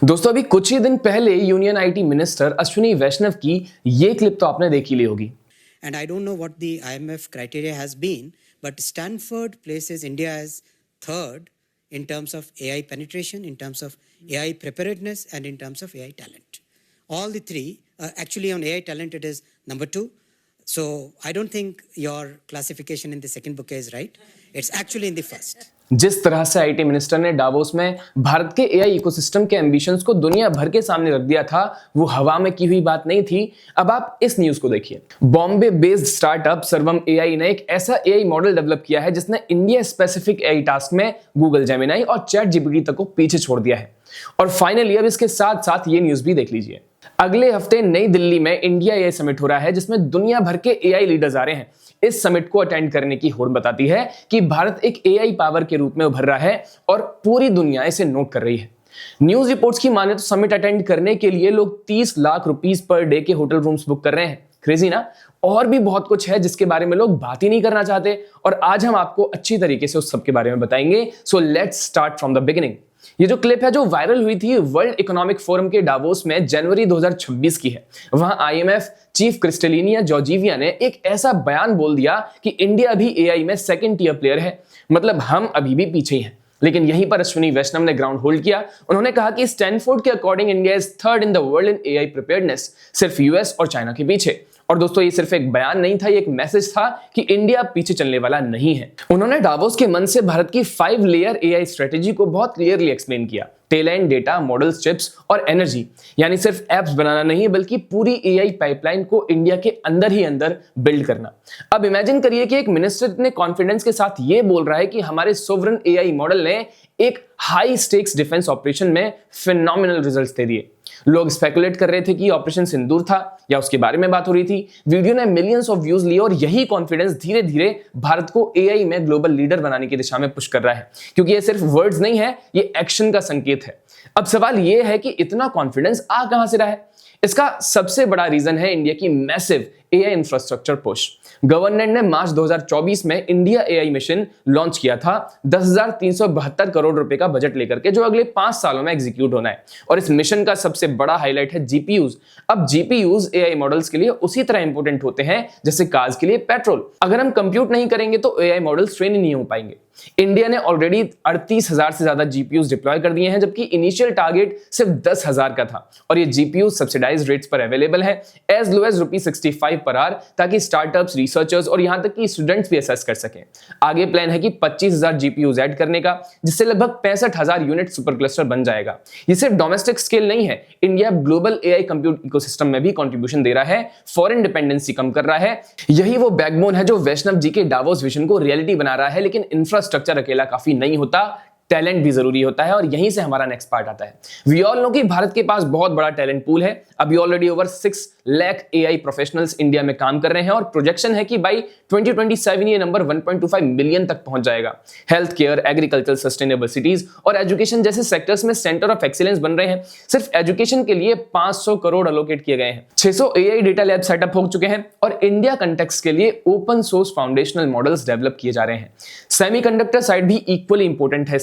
दोस्तों अभी कुछ ही दिन पहले यूनियन आईटी मिनिस्टर अश्विनी वैष्णव की ये क्लिप तो आपने देखी ली होगी। And I don't know what the IMF criteria has been, but Stanford places India as third in terms of AI penetration, in terms of AI preparedness, and in terms of AI talent. All the three, actually on AI talent it is number 2. So I don't think your classification in the second bouquet is right. It's actually in the first. जिस तरह से IT minister ने Davos में भारत के AI ecosystem के ambitions को दुनिया भर के सामने रख दिया था, वो हवा में की हुई बात नहीं थी। अब आप इस न्यूज को देखिए। बॉम्बे बेस्ड स्टार्टअप सर्वम एआई ने एक ऐसा एआई मॉडल डेवलप किया है जिसने इंडिया स्पेसिफिक एआई टास्क में गूगल जेमिनाई और चैट जीपीटी तक को पीछे छोड़ दिया है। और फाइनली अब इसके साथ साथ ये न्यूज भी देख लीजिए। अगले हफ्ते नई दिल्ली में इंडिया एआई समिट हो रहा है जिसमें दुनिया भर के एआई लीडर्स आ रहे हैं। इस समिट को अटेंड करने की होड़ बताती है कि भारत एक एआई पावर के रूप में उभर रहा है और पूरी दुनिया इसे नोट कर रही है। न्यूज रिपोर्ट्स की माने तो समिट अटेंड करने के लिए लोग 30 लाख रुपीस पर डे के होटल रूम्स बुक कर रहे हैं। क्रेजी ना? और भी बहुत कुछ है जिसके बारे में लोग बात ही नहीं करना चाहते और आज हम आपको अच्छी तरीके से उस सब के बारे में बताएंगे। So let's start from the beginning. ये जो क्लिप है जो वायरल हुई थी वर्ल्ड इकोनॉमिक फोरम के डावोस में जनवरी 2026 की है। वहां आईएमएफ चीफ क्रिस्टलिनिया जॉर्जिविया ने एक ऐसा बयान बोल दिया कि इंडिया भी एआई में सेकंड टियर प्लेयर है, मतलब हम अभी भी पीछे ही हैं। लेकिन यहीं पर अश्विनी वैष्णव ने ग्राउंड होल्ड किया। उन्होंने कहा कि स्टैनफोर्ड के according India is third in the world in AI preparedness, सिर्फ यूएस और चाइना के पीछे। और दोस्तों ये सिर्फ एक बयान नहीं था, ये एक मैसेज था कि इंडिया पीछे चलने वाला नहीं है। उन्होंने डावोस के मन से भारत की 5 लेयर एआई स्ट्रेटेजी को बहुत क्लियरली एक्सप्लेन किया। टैलेंट, डेटा, मॉडल्स, चिप्स और एनर्जी, यानी सिर्फ एप्स बनाना नहीं बल्कि पूरी एआई पाइपलाइन को इंडिया के अंदर ही अंदर बिल्ड करना। अब इमेजिन करिए कि एक मिनिस्टर इतने कॉन्फिडेंस के साथ ये बोल रहा है कि हमारे सोवरेन एआई मॉडल ने एक हाई स्टेक्स डिफेंस ऑपरेशन में फिनोमिनल रिजल्ट्स दे दिए। लोग स्पेकुलेट कर रहे थे कि ऑपरेशन सिंदूर था या उसके बारे में बात हो रही थी। वीडियो ने मिलियंस ऑफ व्यूज लिए और यही कॉन्फिडेंस धीरे धीरे भारत को एआई में ग्लोबल लीडर बनाने की दिशा में पुश कर रहा है, क्योंकि ये सिर्फ वर्ड्स नहीं है, ये एक्शन का संकेत है। अब सवाल ये है कि इतना कॉन्फिडेंस आ कहां से रहा है? इसका सबसे बड़ा रीजन है इंडिया की massive AI infrastructure push. Government ने मार्च 2024 में इंडिया एआई मिशन लॉन्च किया था 10,372 करोड़ रुपए का बजट लेकर के, जो अगले 5 सालों में एग्जीक्यूट होना है। और इस मिशन का सबसे बड़ा हाईलाइट है जीपीयूज। अब जीपीयूज एआई मॉडल्स के लिए उसी तरह इंपोर्टेंट होते हैं जैसे कार्स के लिए पेट्रोल। अगर हम कंप्यूट नहीं करेंगे तो एआई मॉडल्स ट्रेन ही नहीं हो पाएंगे। इंडिया ने ऑलरेडी 38,000 से ज्यादा जीपीयूज डिप्लॉय कर दिए हैं, जबकि इनिशियल टारगेट सिर्फ 10,000 का था। और ये जीपीयू सब्सिडाइज्ड रेट्स पर अवेलेबल है as low as ₹65 per our, ताकि स्टार्टअप्स, रिसर्चर्स और यहां तक कि स्टूडेंट्स भी असेस कर सकें। आगे प्लान है कि 25,000 जीपीयूज ऐड करने का, जिससे लगभग 65,000 यूनिट सुपर क्लस्टर बन जाएगा। ये सिर्फ डोमेस्टिक स्केल नहीं है, India global AI compute ecosystem में भी कंट्रीब्यूशन दे रहा है, फॉरेन डिपेंडेंसी कम कर रहा है। यही वो बैकबोन है जो वैष्णव जी के डावोस विजन को रियलिटी बना रहा है। लेकिन इंफ्रास्ट्रक्चर अकेला काफी नहीं होता, टैलेंट भी जरूरी होता है। और यहीं से हमारा नेक्स्ट पार्ट आता है। वी ऑल नो कि भारत के पास बहुत बड़ा टैलेंट पूल है। अभी already over 6 lakh AI professionals India में काम कर रहे हैं और प्रोजेक्शन है कि बाई 2027 ये नंबर 1.25 मिलियन तक पहुंच जाएगा। Health care, agriculture, sustainable cities और एजुकेशन जैसे सेक्टर्स में सेंटर ऑफ एक्सीलेंस बन रहे हैं। सिर्फ एजुकेशन के लिए 500 करोड़ अलोकेट किए गए हैं। 600 एआई डेटा लैब सेटअप हो चुके हैं और इंडिया कंटेक्स्ट के लिए open source foundational models develop किए जा रहे हैं। सेमीकंडक्टर साइड भी इक्वली इंपॉर्टेंट है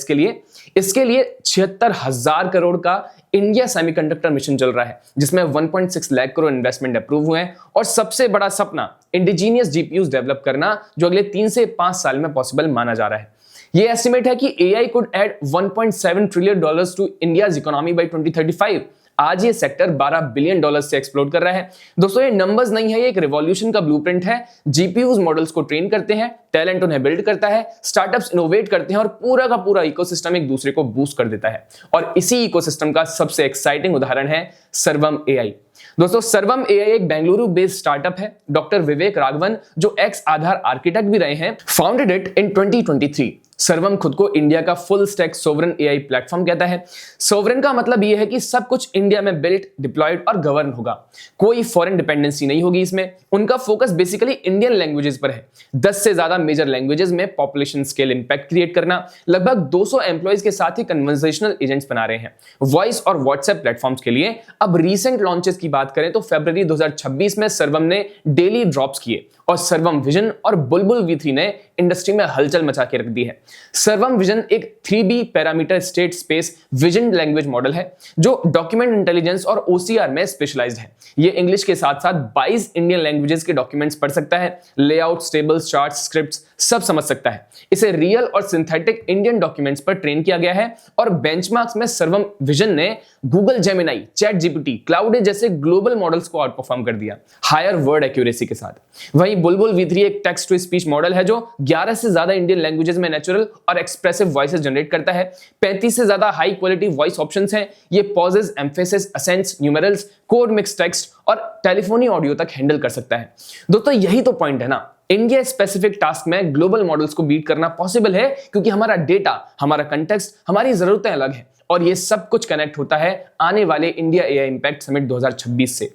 इसके लिए 76,000 करोड़ का इंडिया सेमीकंडक्टर मिशन चल रहा है, जिसमें 1.6 लाख करोड़ इन्वेस्टमेंट अप्रूव हुए हैं। और सबसे बड़ा सपना इंडिजीनियस जीपीयूज डेवलप करना, जो अगले 3 से 5 साल में पॉसिबल माना जा रहा है। ये एस्टिमेट है कि AI could add $1.7 trillion to India's economy by 2035। आज ये सेक्टर $12 बिलियन से एक्सप्लोड कर रहा है। दोस्तों ये नंबर्स नहीं है, ये एक रिवॉल्यूशन का ब्लूप्रिंट है। जीपीयूज मॉडल्स को ट्रेन करते हैं, टैलेंट उन्हें बिल्ड करता है, स्टार्टअप्स इनोवेट करते हैं और पूरा का पूरा इकोसिस्टम एक दूसरे को बूस्ट कर देता है। और इसी इकोसिस्टम का सबसे एक्साइटिंग उदाहरण है सर्वम एआई। दोस्तों सर्वम एआई एक बेंगलुरु बेस्ड स्टार्टअप है। डॉक्टर विवेक राघवन, जो एक्स आधार आर्किटेक्ट भी रहे हैं, फाउंडेड इट इन 2023। सर्वम खुद को इंडिया का full stack sovereign AI platform कहता है। सोवरेन का मतलब यह है कि सब कुछ इंडिया में बिल्ट, डिप्लॉयड और गवर्न होगा। कोई फॉरेन डिपेंडेंसी नहीं होगी इसमें। उनका फोकस बेसिकली इंडियन लैंग्वेजेस पर है। 10 से ज्यादा मेजर लैंग्वेजेस में पॉपुलेशन स्केल इंपैक्ट क्रिएट करना। लगभग 200 एम्प्लॉइज के साथ ही कन्वर्सेशनल एजेंट्स बना रहे हैं। वॉइस और व्हाट्सएप प्लेटफॉर्म्स के लिए अब रीसेंट लॉन्चेस की बात करें तो फरवरी 2026 में सर्वम ने डेली ड्रॉप्स किए और सर्वम विजन और बुलबुल V3 ने इंडस्ट्री में हलचल मचा के रख दी है। सर्वम विजन एक 3B parameter state space vision language model है जो डॉक्यूमेंट इंटेलिजेंस और OCR में स्पेशलाइज्ड है। ये इंग्लिश के साथ साथ 22 इंडियन लैंग्वेजेस के डॉक्यूमेंट्स पढ़ सकता है, लेआउट, टेबल्स, चार्ट्स, स्क्रिप्ट्स सब समझ सकता है। इसे रियल और सिंथेटिक इंडियन डॉक्यूमेंट्स पर ट्रेन किया गया है और बेंचमार्क्स में सर्वम विजन ने Google Gemini, chat GPT, cloud जैसे ग्लोबल मॉडल्स को आउट परफॉर्म कर दिया हायर वर्ड एक्यूरेसी के साथ। वहीं बुलबुल V3 एक टेक्स्ट टू स्पीच मॉडल है जो 11 से ज्यादा इंडियन लैंग्वेजेस में नेचुरल और एक्सप्रेसिव वॉइसेस जनरेट करता है। 35 से ज्यादा हाई क्वालिटी वॉइस ऑप्शंस हैं। ये pauses, emphasis, accents, numerals, code mix text और टेलीफोनी ऑडियो तक हैंडल कर सकता है। दोस्तों यही तो पॉइंट है ना, इंडिया स्पेसिफिक टास्क में ग्लोबल मॉडल्स को बीट करना पॉसिबल है क्योंकि हमारा डेटा, हमारा कंटेक्स्ट, हमारी जरूरतें अलग हैं और ये सब कुछ कनेक्ट होता है आने वाले इंडिया AI इंपैक्ट समिट 2026 से।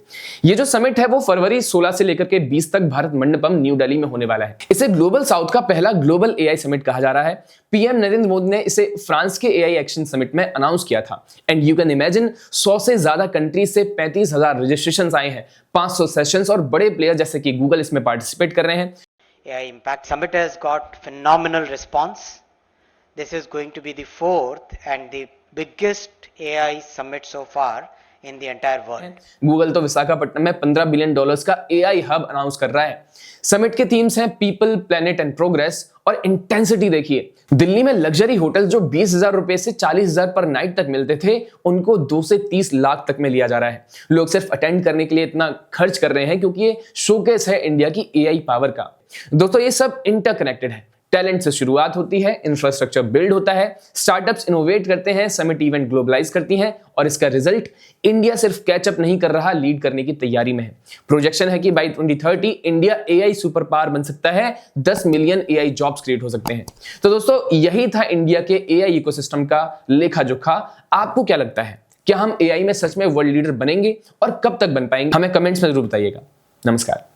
ये जो समिट है वो फरवरी 16 से लेकर के 20 तक भारत मंडपम न्यू दिल्ली में होने वाला है। इसे ग्लोबल साउथ का पहला ग्लोबल AI समिट कहा जा रहा है। पीएम नरेंद्र मोदी ने इसे फ्रांस के AI एक्शन समिट में अनाउंस किया था एंड यू कैन इमेजिन 100 से ज्यादा कंट्रीज से 35,000 रजिस्ट्रेशंस आए हैं, 500 सेशंस और बड़े प्लेयर जैसे कि गूगल इसमें पार्टिसिपेट कर रहे हैं। AI Impact Summit has got phenomenal response. This is going to be the fourth and the biggest AI summit so far in the entire world. Google तो विशाखापट्टनम में $15 बिलियन का AI हब अनाउंस कर रहा है। Summit के themes हैं people, planet and progress और intensity देखिए। दिल्ली में लग्जरी होटल जो 20,000 रुपए से 40,000 पर नाइट तक मिलते थे उनको 2 से 30 लाख तक में लिया जा रहा है। लोग सिर्फ अटेंड करने के लिए इतना खर्च कर रहे हैं क्योंकि ये शोकेस है इंडिया की AI पावर का। दोस्तों ये सब इंटरकनेक्टेड है। टैलेंट से शुरुआत होती है, इंफ्रास्ट्रक्चर बिल्ड होता है, स्टार्टअप्स इनोवेट करते हैं, समिट इवेंट ग्लोबलाइज करती हैं और इसका रिजल्ट इंडिया सिर्फ कैचअप नहीं कर रहा, लीड करने की तैयारी में है। प्रोजेक्शन है कि by 2030 India AI super power बन सकता है, 10 मिलियन AI जॉब्स क्रिएट हो सकते हैं। तो दोस्तों यही था इंडिया के AI इकोसिस्टम का लेखा जोखा। आपको क्या लगता है, क्या हम AI में सच में वर्ल्ड लीडर बनेंगे और कब तक बन पाएंगे? हमें कमेंट्स में जरूर बताइएगा। नमस्कार।